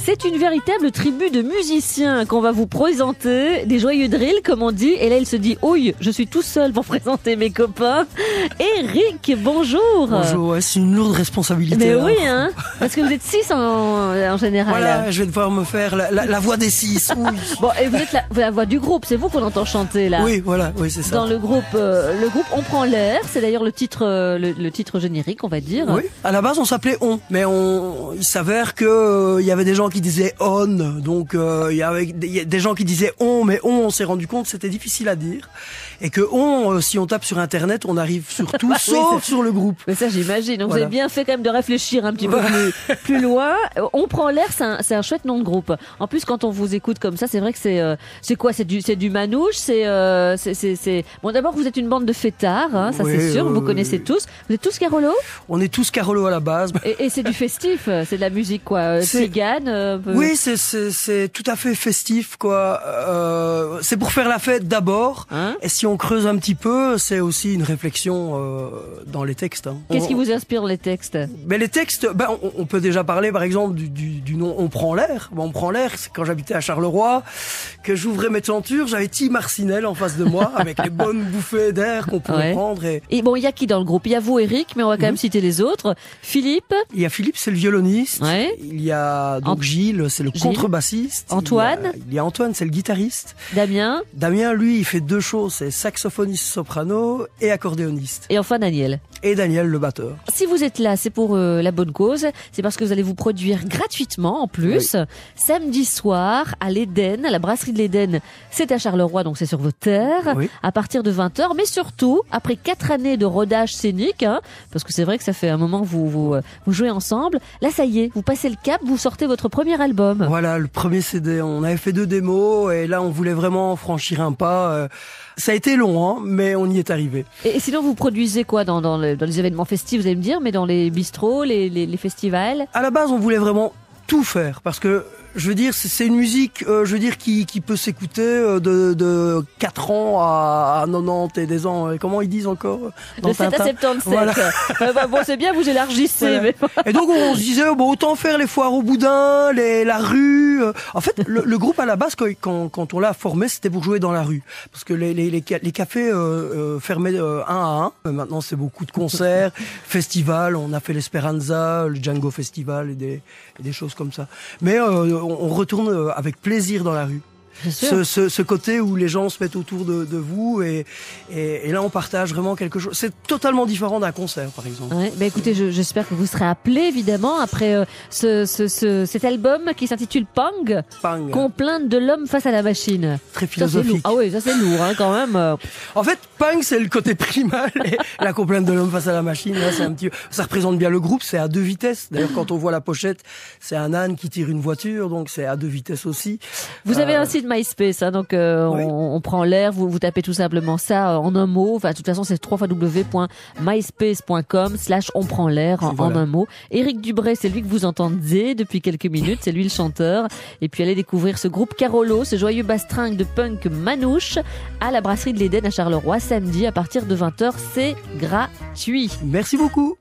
C'est une véritable tribu de musiciens qu'on va vous présenter, des joyeux drills comme on dit. Et là, il se dit, ouille, je suis tout seul pour présenter mes copains. Eric, bonjour. Bonjour, ouais, c'est une lourde responsabilité. Mais oui, hein, parce que vous êtes 6 en général. Voilà, je vais devoir me faire la voix des 6. Oui. Bon, et vous êtes la voix du groupe, c'est vous qu'on entend chanter là. Oui, voilà, oui, c'est ça. Dans le groupe On prend l'air, c'est d'ailleurs le titre générique, on va dire. Oui, à la base on s'appelait On, mais il s'avère que il y avait des gens qui disaient On, donc il y avait des gens qui disaient mais on s'est rendu compte que c'était difficile à dire et que si on tape sur internet, on arrive sur tout sauf sur le groupe. Mais ça j'imagine. Donc voilà. Vous avez bien fait quand même de réfléchir un petit peu plus loin. On prend l'air, c'est un chouette nom de groupe. En plus quand on vous écoute comme ça, c'est vrai que c'est quoi, c'est du manouche, c'est bon, d'abord vous êtes une bande de fêtards, hein, ça c'est sûr, vous connaissez tous. Vous êtes tous Carolo? On est tous Carolo à la base. Et c'est du festif, c'est de la musique quoi, tzigane. Oui, c'est tout à fait festif quoi. C'est pour faire la fête d'abord. Hein? Et si on creuse un petit peu, c'est aussi une réflexion dans les textes. Hein. Qu'est-ce qui vous inspire les textes? Mais les textes, on peut déjà parler par exemple du nom On prend l'air. On prend l'air, c'est quand j'habitais à Charleroi, que j'ouvrais mes tentures, j'avais Tim Marcinelle en face de moi avec les bonnes bouffées d'air qu'on pouvait prendre. Et bon, il y a qui dans le groupe? Il y a vous, Eric, mais on va quand même citer les autres. Philippe. Il y a Philippe, c'est le violoniste. Ouais. Il y a donc Gilles, c'est le contrebassiste. Antoine. Il y a Antoine, c'est le guitariste. Damien. Damien, lui, il fait deux choses, c'est saxophoniste soprano et accordéoniste. Et enfin Daniel. Et Daniel, le batteur. Si vous êtes là, c'est pour la bonne cause. C'est parce que vous allez vous produire gratuitement en plus. Oui. Samedi soir à l'Éden, à la brasserie de l'Éden. C'est à Charleroi, donc c'est sur vos terres. Oui. À partir de 20h. Mais surtout, après 4 années de rodage scénique, hein, parce que c'est vrai que ça fait un moment que vous jouez ensemble. Là, ça y est, vous passez le cap, vous sortez votre premier album. Voilà, le premier CD. On avait fait 2 démos et là, on voulait vraiment franchir un pas. Ça a été long, hein, mais on y est arrivé. Et sinon, vous produisez quoi dans les événements festifs, vous allez me dire, mais dans les bistrots, les festivals? À la base, on voulait vraiment tout faire parce que je veux dire, c'est une musique, qui peut s'écouter de 4 ans à 90 et des ans. Comment ils disent encore de 7 à 77. Voilà. Bon, c'est bien, vous élargissez. Voilà. Mais... Et donc, on se disait, autant faire les foires au boudin, la rue. En fait, le groupe, à la base, quand on l'a formé, c'était pour jouer dans la rue. Parce que les cafés fermaient un à un. Maintenant, c'est beaucoup de concerts, festivals. On a fait l'Esperanza, le Django Festival et des choses comme ça. Mais on retourne avec plaisir dans la rue. Ce côté où les gens se mettent autour de vous et là on partage vraiment quelque chose. C'est totalement différent d'un concert par exemple. Ouais, écoutez, j'espère que vous serez appelés évidemment après cet album qui s'intitule Pang. Complainte de l'homme face à la machine. Très philosophique. Ah oui, ça c'est lourd hein, quand même. En fait, Pang c'est le côté primal et la complainte de l'homme face à la machine. Là, c'est un petit. Ça représente bien le groupe. C'est à 2 vitesses. D'ailleurs, quand on voit la pochette, c'est un âne qui tire une voiture, donc c'est à 2 vitesses aussi. Vous avez un site MySpace, hein, donc on prend l'air, vous tapez tout simplement ça en un mot. Enfin, de toute façon, c'est www.myspace.com/on prend l'air en un mot. Éric Dubray, c'est lui que vous entendez depuis quelques minutes, c'est lui le chanteur. Et puis allez découvrir ce groupe Carolo, ce joyeux bastringue de punk manouche à la brasserie de l'Éden à Charleroi samedi à partir de 20h. C'est gratuit. Merci beaucoup.